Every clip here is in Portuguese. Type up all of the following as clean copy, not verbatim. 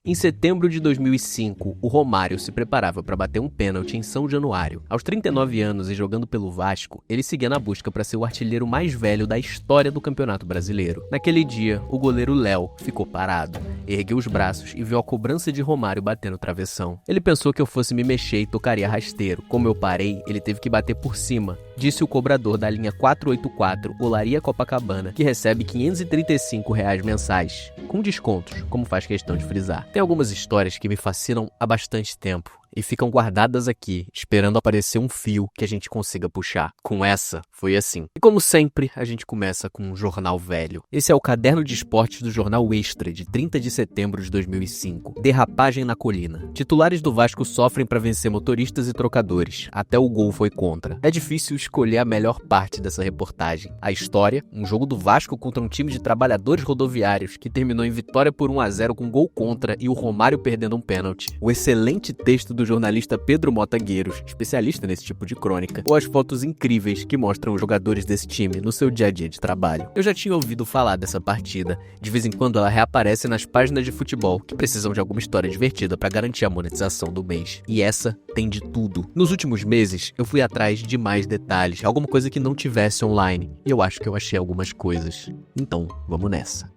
Em setembro de 2005, o Romário se preparava para bater um pênalti em São Januário. Aos 39 anos e jogando pelo Vasco, ele seguia na busca para ser o artilheiro mais velho da história do Campeonato Brasileiro. Naquele dia, o goleiro Léo ficou parado, ergueu os braços e viu a cobrança de Romário bater no travessão. Ele pensou que eu fosse me mexer e tocaria rasteiro. Como eu parei, ele teve que bater por cima, disse o cobrador da linha 484, Olaria Copacabana, que recebe R$ 535 mensais, com descontos, como faz questão de frisar. Tem algumas histórias que me fascinam há bastante tempo e ficam guardadas aqui, esperando aparecer um fio que a gente consiga puxar. Com essa, foi assim. E como sempre, a gente começa com um jornal velho. Esse é o Caderno de Esportes do Jornal Extra, de 30 de setembro de 2005. Derrapagem na colina. Titulares do Vasco sofrem para vencer motoristas e trocadores. Até o gol foi contra. É difícil escolher a melhor parte dessa reportagem. A história, um jogo do Vasco contra um time de trabalhadores rodoviários que terminou em vitória por 1-0 com gol contra e o Romário perdendo um pênalti. O excelente texto do jornalista Pedro Mota Gueiros, especialista nesse tipo de crônica, ou as fotos incríveis que mostram os jogadores desse time no seu dia a dia de trabalho. Eu já tinha ouvido falar dessa partida. De vez em quando ela reaparece nas páginas de futebol, que precisam de alguma história divertida para garantir a monetização do mês. E essa tem de tudo. Nos últimos meses, eu fui atrás de mais detalhes, alguma coisa que não tivesse online. E eu acho que eu achei algumas coisas. Então, vamos nessa.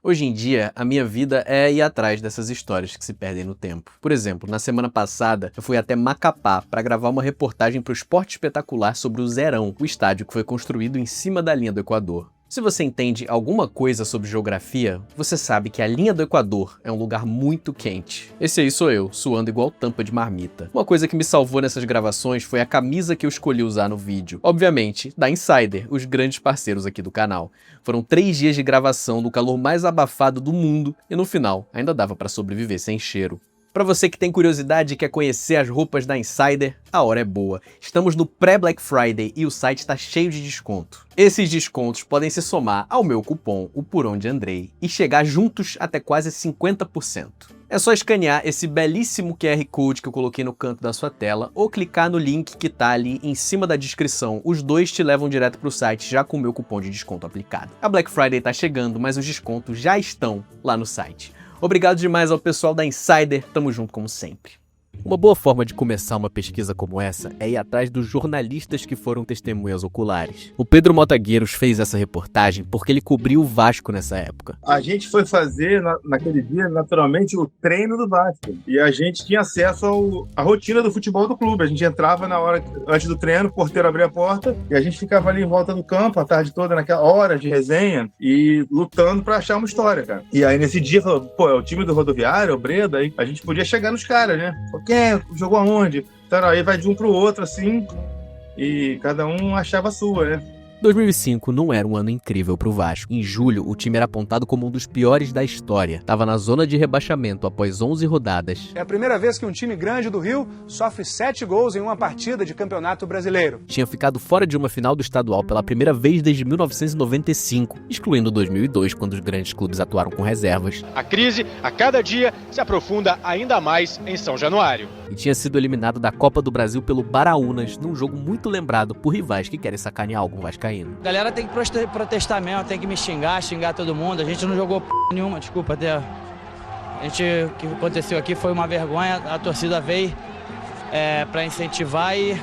Hoje em dia, a minha vida é ir atrás dessas histórias que se perdem no tempo. Por exemplo, na semana passada, eu fui até Macapá para gravar uma reportagem para o Esporte Espetacular sobre o Zerão, o estádio que foi construído em cima da linha do Equador. Se você entende alguma coisa sobre geografia, você sabe que a linha do Equador é um lugar muito quente. Esse aí sou eu, suando igual tampa de marmita. Uma coisa que me salvou nessas gravações foi a camisa que eu escolhi usar no vídeo. Obviamente, da Insider, os grandes parceiros aqui do canal. Foram 3 dias de gravação no calor mais abafado do mundo e no final, ainda dava para sobreviver sem cheiro. Para você que tem curiosidade e quer conhecer as roupas da Insider, a hora é boa. Estamos no pré-Black Friday e o site está cheio de desconto. Esses descontos podem se somar ao meu cupom, o Por Onde Andrei, e chegar juntos até quase 50%. É só escanear esse belíssimo QR Code que eu coloquei no canto da sua tela ou clicar no link que tá ali em cima da descrição. Os dois te levam direto pro site já com o meu cupom de desconto aplicado. A Black Friday tá chegando, mas os descontos já estão lá no site. Obrigado demais ao pessoal da Insider, tamo junto como sempre. Uma boa forma de começar uma pesquisa como essa é ir atrás dos jornalistas que foram testemunhas oculares. O Pedro Mota Gueiros fez essa reportagem porque ele cobriu o Vasco nessa época. A gente foi fazer, naquele dia, naturalmente, o treino do Vasco. E a gente tinha acesso à rotina do futebol do clube. A gente entrava na hora, antes do treino, o porteiro abria a porta e a gente ficava ali em volta do campo a tarde toda, naquela hora de resenha e lutando pra achar uma história, cara. E aí, nesse dia, falou, pô, é o time do Rodoviário, o Breda, aí a gente podia chegar nos caras, né? Quem jogou aonde? Então, aí vai de um pro outro, assim, e cada um achava a sua, né? 2005 não era um ano incrível pro Vasco. Em julho, o time era apontado como um dos piores da história. Tava na zona de rebaixamento após 11 rodadas. É a primeira vez que um time grande do Rio sofre 7 gols em uma partida de campeonato brasileiro. Tinha ficado fora de uma final do estadual pela primeira vez desde 1995, excluindo 2002, quando os grandes clubes atuaram com reservas. A crise, a cada dia, se aprofunda ainda mais em São Januário. E tinha sido eliminado da Copa do Brasil pelo Baraunas, num jogo muito lembrado por rivais que querem sacanear algum vascaíno. A galera tem que protestar mesmo, tem que me xingar todo mundo. A gente não jogou nenhuma, desculpa até. O que aconteceu aqui foi uma vergonha, a torcida veio para incentivar e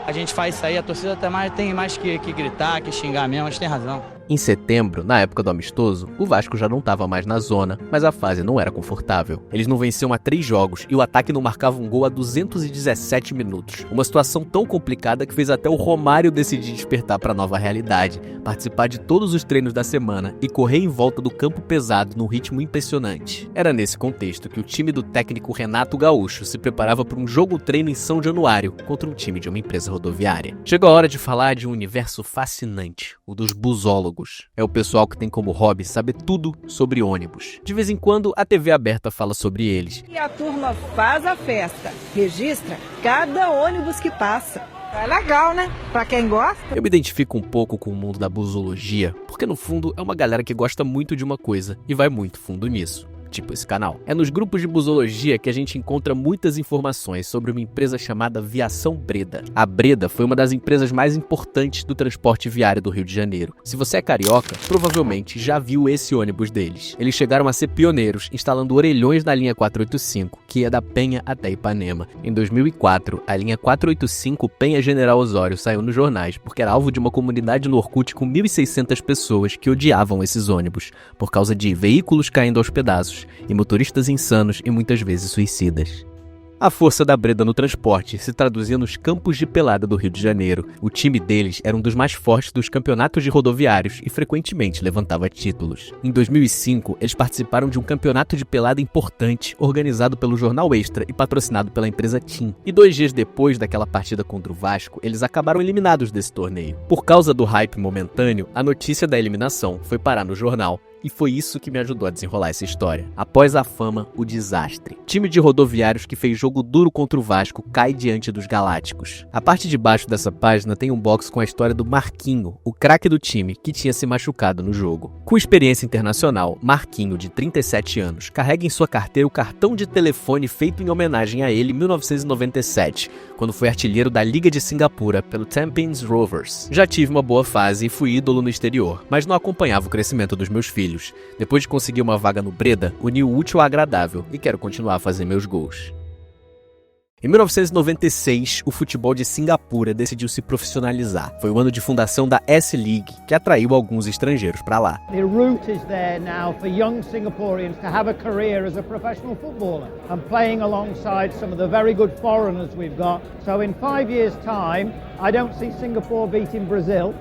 a gente faz isso aí. A torcida tem mais que gritar, que xingar mesmo, a gente tem razão. Em setembro, na época do amistoso, o Vasco já não estava mais na zona, mas a fase não era confortável. Eles não venciam há 3 jogos e o ataque não marcava um gol há 217 minutos. Uma situação tão complicada que fez até o Romário decidir despertar para a nova realidade, participar de todos os treinos da semana e correr em volta do campo pesado num ritmo impressionante. Era nesse contexto que o time do técnico Renato Gaúcho se preparava para um jogo-treino em São Januário contra um time de uma empresa rodoviária. Chegou a hora de falar de um universo fascinante, o dos busólogos. É o pessoal que tem como hobby saber tudo sobre ônibus. De vez em quando, a TV aberta fala sobre eles. E a turma faz a festa, registra cada ônibus que passa. É legal, né? Pra quem gosta. Eu me identifico um pouco com o mundo da busologia, porque no fundo é uma galera que gosta muito de uma coisa e vai muito fundo nisso. tipo esse canal. É nos grupos de busologia que a gente encontra muitas informações sobre uma empresa chamada Viação Breda. A Breda foi uma das empresas mais importantes do transporte viário do Rio de Janeiro. Se você é carioca, provavelmente já viu esse ônibus deles. Eles chegaram a ser pioneiros, instalando orelhões na linha 485, que ia da Penha até Ipanema. Em 2004, a linha 485 Penha General Osório saiu nos jornais porque era alvo de uma comunidade no Orkut com 1.600 pessoas que odiavam esses ônibus, por causa de veículos caindo aos pedaços e motoristas insanos e muitas vezes suicidas. A força da Breda no transporte se traduzia nos campos de pelada do Rio de Janeiro. O time deles era um dos mais fortes dos campeonatos de rodoviários e frequentemente levantava títulos. Em 2005, eles participaram de um campeonato de pelada importante, organizado pelo Jornal Extra e patrocinado pela empresa TIM. E 2 dias depois daquela partida contra o Vasco, eles acabaram eliminados desse torneio. Por causa do hype momentâneo, a notícia da eliminação foi parar no jornal. E foi isso que me ajudou a desenrolar essa história. Após a fama, o desastre. Time de rodoviários que fez jogo duro contra o Vasco cai diante dos Galácticos. A parte de baixo dessa página tem um box com a história do Marquinho, o craque do time que tinha se machucado no jogo. Com experiência internacional, Marquinho, de 37 anos, carrega em sua carteira o cartão de telefone feito em homenagem a ele em 1997, quando foi artilheiro da Liga de Singapura pelo Tampines Rovers. Já tive uma boa fase e fui ídolo no exterior, mas não acompanhava o crescimento dos meus filhos. Depois de conseguir uma vaga no Breda, uni o útil ao agradável e quero continuar a fazer meus gols. Em 1996, o futebol de Singapura decidiu se profissionalizar. Foi o ano de fundação da S-League, que atraiu alguns estrangeiros para lá. The route is there now for young Singaporeans to have a career as a professional footballer and playing alongside some of the very good foreigners we've got. So in 5 years' time, I don't see Singapore beating Brazil.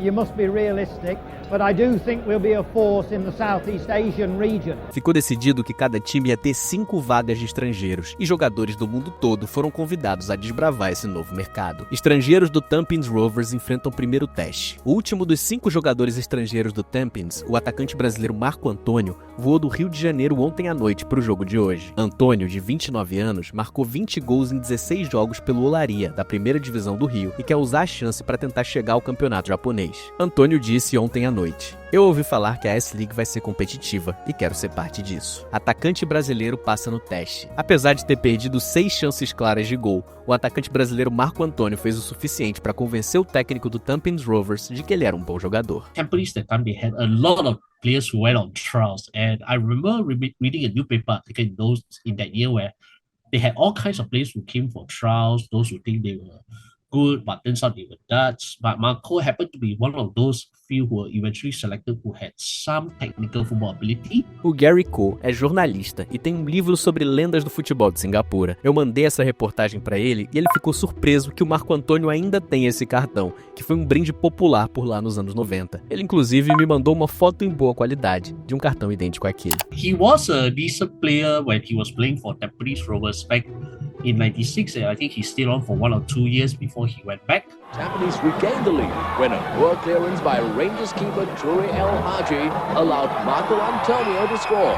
You must be realistic. But I do think we'll be a force in the Southeast Asian region. Ficou decidido que cada time ia ter 5 vagas de estrangeiros, e jogadores do mundo todo foram convidados a desbravar esse novo mercado. Estrangeiros do Tampines Rovers enfrentam o primeiro teste. O último dos 5 jogadores estrangeiros do Tampines, o atacante brasileiro Marco Antônio, voou do Rio de Janeiro ontem à noite para o jogo de hoje. Antônio, de 29 anos, marcou 20 gols em 16 jogos pelo Olaria, da primeira divisão do Rio, e quer usar a chance para tentar chegar ao campeonato japonês. Antônio disse ontem à noite: eu ouvi falar que a S-League vai ser competitiva e quero ser parte disso. Atacante brasileiro passa no teste. Apesar de ter perdido 6 chances claras de gol, o atacante brasileiro Marco Antônio fez o suficiente para convencer o técnico do Tampines Rovers de que ele era um bom jogador. Tampines that time they had a lot of players who went on trials, and I remember reading a newspaper article in that year where they had all kinds of players who came for trials, those who think they were good, but turns out they were Dutch. But Marco happened to be one of those few who were eventually selected who had some technical football ability. O Gary Ko é jornalista e tem um livro sobre lendas do futebol de Singapura. Eu mandei essa reportagem para ele e ele ficou surpreso que o Marco Antônio ainda tem esse cartão, que foi um brinde popular por lá nos anos 90. Ele inclusive me mandou uma foto em boa qualidade de um cartão idêntico àquele. He was a decent player when he was playing for Tampines Rovers back in 96, and I think he stayed on for 1 or 2 years before he went back. Tampines regained the lead when a poor clearance by Rangers keeper Turi El Haji allowed Marco Antonio to score.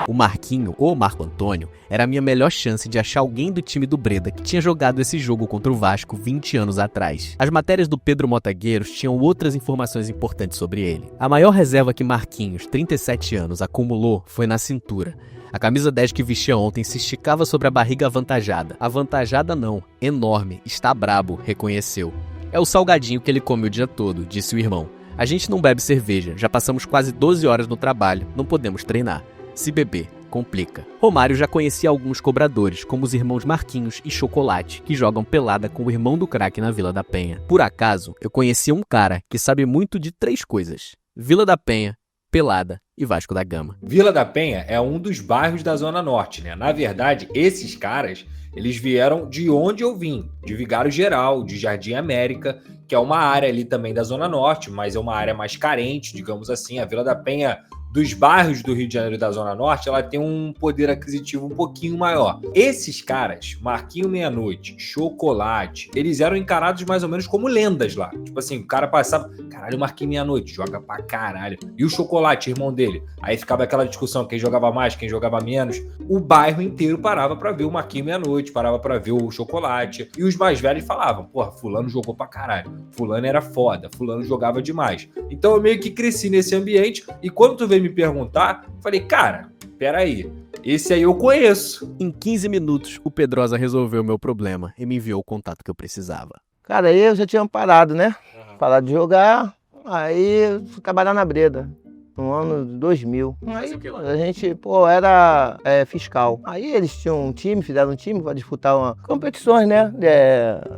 O Marquinho, ou Marco Antônio, era a minha melhor chance de achar alguém do time do Breda que tinha jogado esse jogo contra o Vasco 20 anos atrás. As matérias do Pedro Motagueiros tinham outras informações importantes sobre ele. A maior reserva que Marquinhos, 37 anos, acumulou foi na cintura. A camisa 10 que vestia ontem se esticava sobre a barriga avantajada. Avantajada não, enorme, está brabo, reconheceu. É o salgadinho que ele come o dia todo, disse o irmão. A gente não bebe cerveja, já passamos quase 12 horas no trabalho, não podemos treinar. Se beber, complica. Romário já conhecia alguns cobradores, como os irmãos Marquinhos e Chocolate, que jogam pelada com o irmão do craque na Vila da Penha. Por acaso, eu conhecia um cara que sabe muito de 3 coisas: Vila da Penha, pelada e Vasco da Gama. Vila da Penha é um dos bairros da Zona Norte, né? Na verdade, esses caras, eles vieram de onde eu vim, de Vigário Geral, de Jardim América, que é uma área ali também da Zona Norte, mas é uma área mais carente, digamos assim. A Vila da Penha, dos bairros do Rio de Janeiro e da Zona Norte, ela tem um poder aquisitivo um pouquinho maior. Esses caras, Marquinho Meia-Noite, Chocolate, eles eram encarados mais ou menos como lendas lá. Tipo assim, o cara passava, caralho, o Marquinho Meia-Noite joga pra caralho. E o Chocolate, irmão dele? Aí ficava aquela discussão, quem jogava mais, quem jogava menos. O bairro inteiro parava pra ver o Marquinho Meia-Noite, parava pra ver o Chocolate. E os mais velhos falavam, porra, fulano jogou pra caralho. Fulano era foda, fulano jogava demais. Então eu meio que cresci nesse ambiente, e quando tu vê veio me perguntar, falei, cara, peraí, esse aí eu conheço. Em 15 minutos, o Pedrosa resolveu o meu problema e me enviou o contato que eu precisava. Cara, aí eu já tinha parado, né? Parado de jogar, aí fui trabalhar na Breda. No ano de 2000. Aí a gente, era fiscal. Aí eles tinham um time, fizeram um time para disputar competições, né?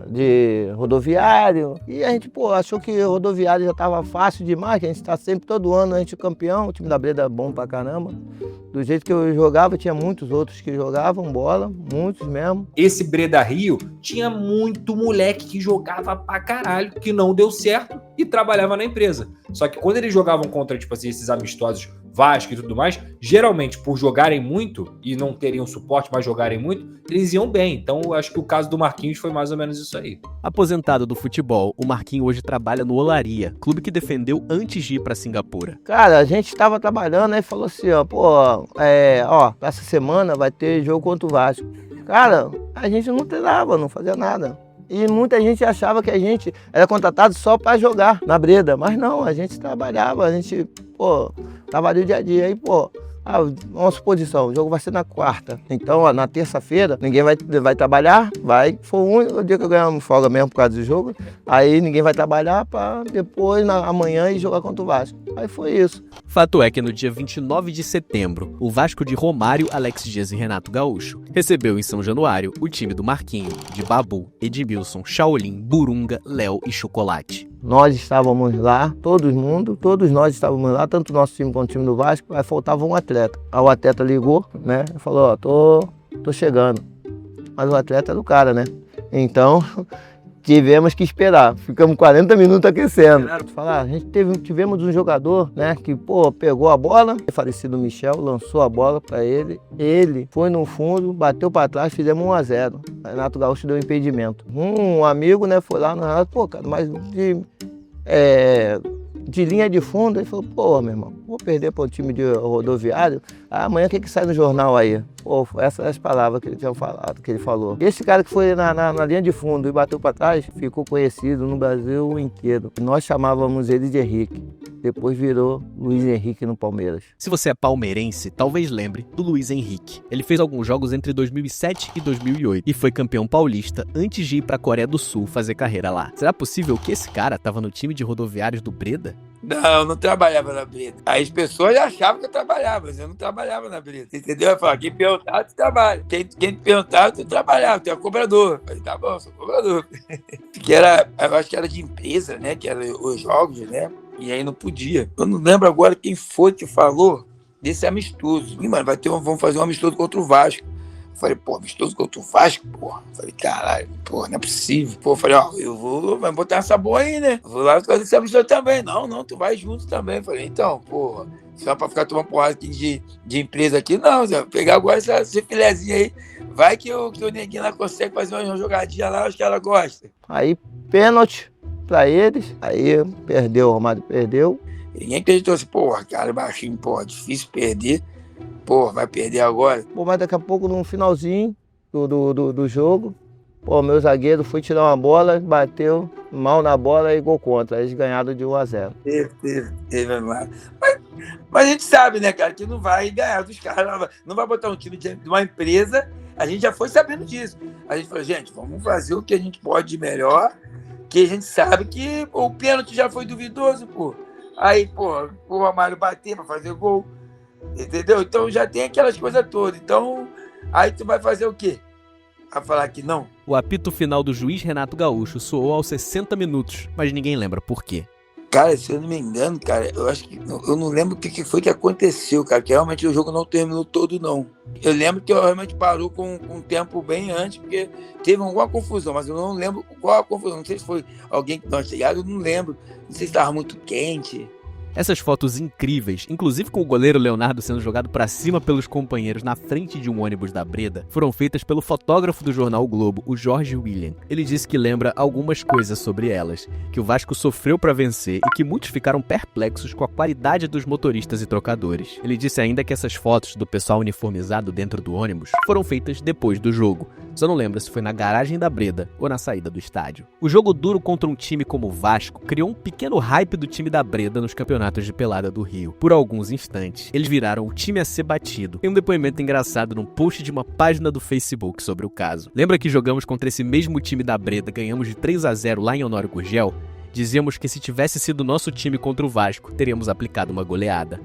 De rodoviário. E a gente, achou que rodoviário já estava fácil demais, que a gente está sempre, todo ano, a gente é campeão. O time da Breda é bom pra caramba. Do jeito que eu jogava, tinha muitos outros que jogavam bola, muitos mesmo. Esse Breda Rio tinha muito moleque que jogava pra caralho, que não deu certo e trabalhava na empresa. Só que quando eles jogavam contra, tipo assim, esses amistosos Vasco e tudo mais, geralmente por jogarem muito e não teriam suporte, mas jogarem muito, eles iam bem. Então eu acho que o caso do Marquinhos foi mais ou menos isso aí. Aposentado do futebol, o Marquinhos hoje trabalha no Olaria, clube que defendeu antes de ir pra Singapura. Cara, a gente tava trabalhando, aí falou assim, essa semana vai ter jogo contra o Vasco. Cara, a gente não treinava, não fazia nada. E muita gente achava que a gente era contratado só para jogar na Breda. Mas não, a gente trabalhava, a gente, trabalhava o dia a dia. Aí, uma suposição, o jogo vai ser na quarta. Então, na terça-feira, ninguém vai trabalhar, foi o dia que eu ganhei folga mesmo por causa do jogo. Aí ninguém vai trabalhar para depois, amanhã, ir jogar contra o Vasco. Aí foi isso. Fato é que no dia 29 de setembro, o Vasco de Romário, Alex Dias e Renato Gaúcho recebeu em São Januário o time do Marquinho, de Babu, Edmilson, Shaolin, Burunga, Léo e Chocolate. Nós estávamos lá, todos nós estávamos lá, tanto o nosso time quanto o time do Vasco, aí faltava um atleta. Aí o atleta ligou, né, e falou, tô chegando. Mas o atleta era o cara, né? Então, tivemos que esperar. Ficamos 40 minutos aquecendo. A gente tivemos um jogador, né, que, pegou a bola, o falecido Michel, lançou a bola para ele. Ele foi no fundo, bateu para trás, fizemos 1-0. Renato Gaúcho deu impedimento. Um amigo, né, foi lá no Renato, cara, mas de linha de fundo, ele falou, meu irmão, vou perder para o time de rodoviário, amanhã o que sai no jornal aí? Essas são as palavras que ele tinha falado, que ele falou. Esse cara que foi na linha de fundo e bateu para trás, ficou conhecido no Brasil inteiro. Nós chamávamos ele de Henrique. Depois virou Luiz Henrique no Palmeiras. Se você é palmeirense, talvez lembre do Luiz Henrique. Ele fez alguns jogos entre 2007 e 2008 e foi campeão paulista antes de ir para a Coreia do Sul fazer carreira lá. Será possível que esse cara estava no time de rodoviários do Breda? Não trabalhava na Breda. Aí as pessoas achavam que eu trabalhava, mas eu não trabalhava na Breda. Entendeu? Eu falava, quem perguntava, tu trabalha. Quem te perguntava, tu trabalhava, tu é cobrador. Eu falei, tá bom, sou cobrador. Eu acho que era de empresa, né? Que era os jogos, né? E aí não podia. Eu não lembro agora quem foi que falou desse amistoso. E, mano, vamos fazer um amistoso contra o Vasco. Eu falei, amistoso contra o Vasco, porra. Eu falei, caralho, não é possível. Eu falei, vai botar essa boa aí, né? Eu vou lá fazer esse amistoso também. Não, tu vai junto também. Eu falei, então, só pra ficar tomando porrada aqui de empresa aqui, não, Zé. Vou pegar agora esse filezinho aí. Vai que o neguinho lá consegue fazer uma jogadinha lá, acho que ela gosta. Aí, pênalti pra eles. Aí, perdeu, o Romário perdeu. Ninguém acreditou assim, cara, baixinho, difícil perder. Vai perder agora. Mas daqui a pouco, no finalzinho do jogo, meu zagueiro foi tirar uma bola, bateu mal na bola e gol contra. Eles ganharam de 1-0. Teve lá. Mas a gente sabe, né, cara, que não vai ganhar dos caras. Não vai botar um time de uma empresa. A gente já foi sabendo disso. A gente falou, gente, vamos fazer o que a gente pode de melhor, que a gente sabe que o pênalti já foi duvidoso, Aí, o Romário bater pra fazer gol. Entendeu? Então já tem aquelas coisas todas. Então, aí tu vai fazer o quê? A falar que não? O apito final do juiz Renato Gaúcho soou aos 60 minutos, mas ninguém lembra por quê. Cara, se eu não me engano, cara, eu não lembro o que foi que aconteceu, cara, que realmente o jogo não terminou todo, não. Eu lembro que eu realmente parou com um tempo bem antes, porque teve alguma confusão, mas eu não lembro qual a confusão. Não sei se foi alguém que nós chegaram, eu não lembro. Não sei se estava muito quente. Essas fotos incríveis, inclusive com o goleiro Leonardo sendo jogado pra cima pelos companheiros na frente de um ônibus da Breda, foram feitas pelo fotógrafo do jornal o Globo, o Jorge William. Ele disse que lembra algumas coisas sobre elas, que o Vasco sofreu pra vencer e que muitos ficaram perplexos com a qualidade dos motoristas e trocadores. Ele disse ainda que essas fotos do pessoal uniformizado dentro do ônibus foram feitas depois do jogo. Só não lembra se foi na garagem da Breda ou na saída do estádio. O jogo duro contra um time como o Vasco criou um pequeno hype do time da Breda nos campeonatos campeonatos de pelada do Rio. Por alguns instantes, eles viraram o time a ser batido. Tem um depoimento engraçado num post de uma página do Facebook sobre o caso. Lembra que jogamos contra esse mesmo time da Breda, ganhamos de 3-0 lá em Honório Gurgel? Dizíamos que se tivesse sido nosso time contra o Vasco, teríamos aplicado uma goleada.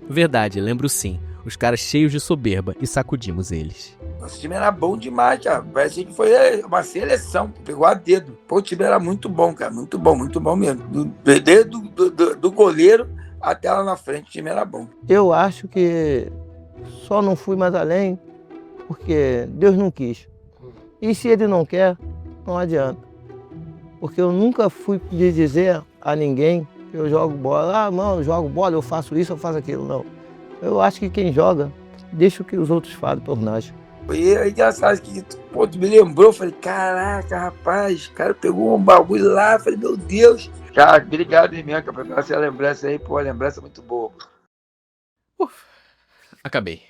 Verdade, lembro sim. Os caras cheios de soberba e sacudimos eles. Nosso time era bom demais, cara. Parece que foi uma seleção. Pegou a dedo. Pô, o time era muito bom, cara. Muito bom mesmo. Desde do goleiro até lá na frente, o time era bom. Eu acho que só não fui mais além porque Deus não quis. E se Ele não quer, não adianta. Porque eu nunca fui de dizer a ninguém que eu jogo bola. Ah, não, eu jogo bola, eu faço isso, eu faço aquilo. Não. Eu acho que quem joga, deixa o que os outros fazem por nós. E é engraçado que pô, tu me lembrou, falei, caraca, rapaz, o cara pegou um bagulho lá, falei, meu Deus. Cara, obrigado mesmo, cara, por essa lembrança aí, pô, a lembrança muito boa. Acabei.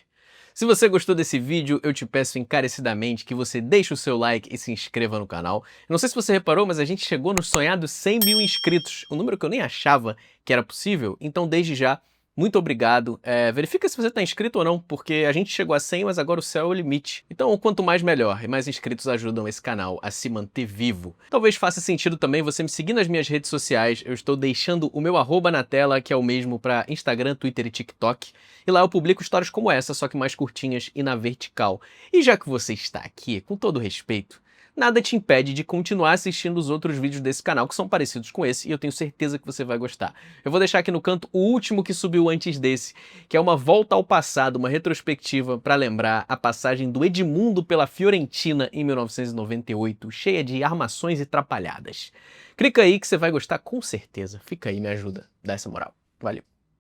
Se você gostou desse vídeo, eu te peço encarecidamente que você deixe o seu like e se inscreva no canal. Eu não sei se você reparou, mas a gente chegou nos sonhados 100 mil inscritos, um número que eu nem achava que era possível, então desde já, muito obrigado. Verifica se você está inscrito ou não, porque a gente chegou a 100, mas agora o céu é o limite. Então, quanto mais melhor, e mais inscritos ajudam esse canal a se manter vivo. Talvez faça sentido também você me seguir nas minhas redes sociais. Eu estou deixando o meu @ na tela, que é o mesmo para Instagram, Twitter e TikTok. E lá eu publico histórias como essa, só que mais curtinhas e na vertical. E já que você está aqui, com todo respeito, nada te impede de continuar assistindo os outros vídeos desse canal que são parecidos com esse e eu tenho certeza que você vai gostar. Eu vou deixar aqui no canto o último que subiu antes desse, que é uma volta ao passado, uma retrospectiva para lembrar a passagem do Edmundo pela Fiorentina em 1998, cheia de armações e trapalhadas. Clica aí que você vai gostar com certeza. Fica aí, me ajuda, dá essa moral. Valeu.